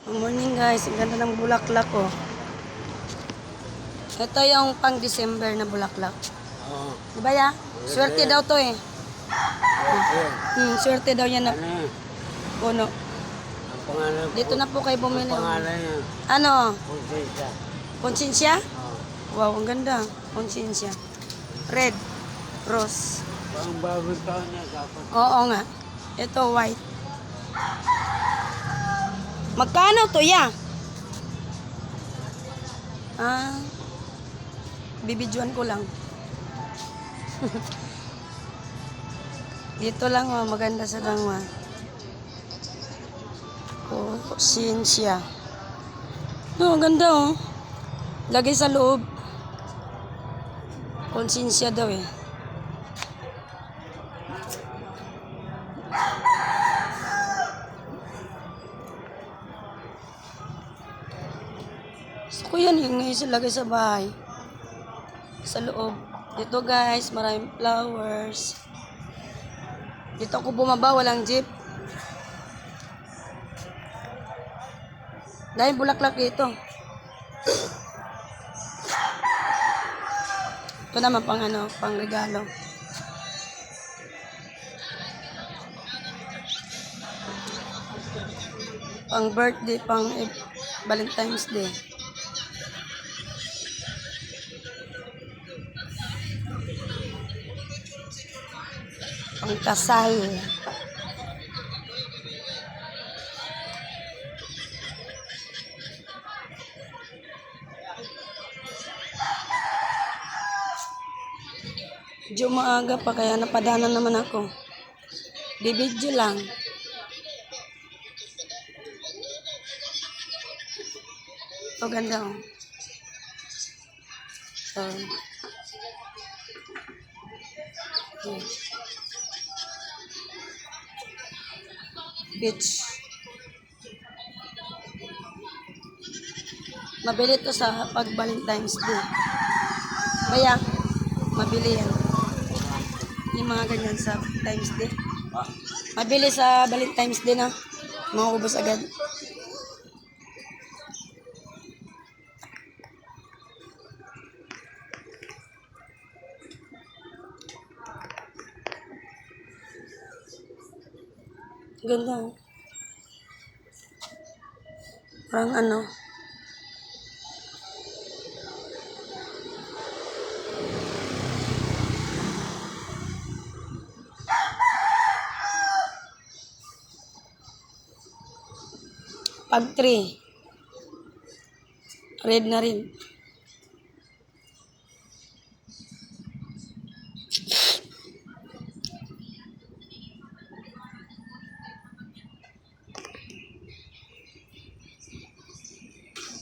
Good morning guys, ang ganda ng bulaklak ko. Ito yung pang December na bulaklak. Oo. Diba ya? Swerte daw to eh. Swerte daw yan na Ano yan? puno. Ang pangalan Dito na po kayo bumili. Ang pangalan niya. Ano? Konsensya. Konsensya? Oo. Wow, ang ganda. Konsensya. Red. Rose. Ang bagong taon niya dapat. Oo nga. Ito white. Magkano to ya? Bibidyoan ko lang. Dito lang maganda sa langwa. Konsensya. No, ang ganda oh. Lagay sa loob. Konsensya daw eh. Gusto ko yan yung isilagay sa bahay. Sa loob. Dito guys, maraming flowers. Dito ako bumaba, walang jeep. Dahil bulaklak dito. Ito naman pang pang regalo. Pang birthday, pang Valentine's Day. Pang kasal. Medyo maaga pa kaya napadanan naman ako. Bibidyo lang. Ito ganda oh. Beach. Mabili to sa pag Valentine's Day. Kaya, mabili yan. Yung mga ganyan sa Valentine's Day. Mabili sa Valentine's Day na. Maubos agad. Ganda oh. Parang pag 3. Red na rin.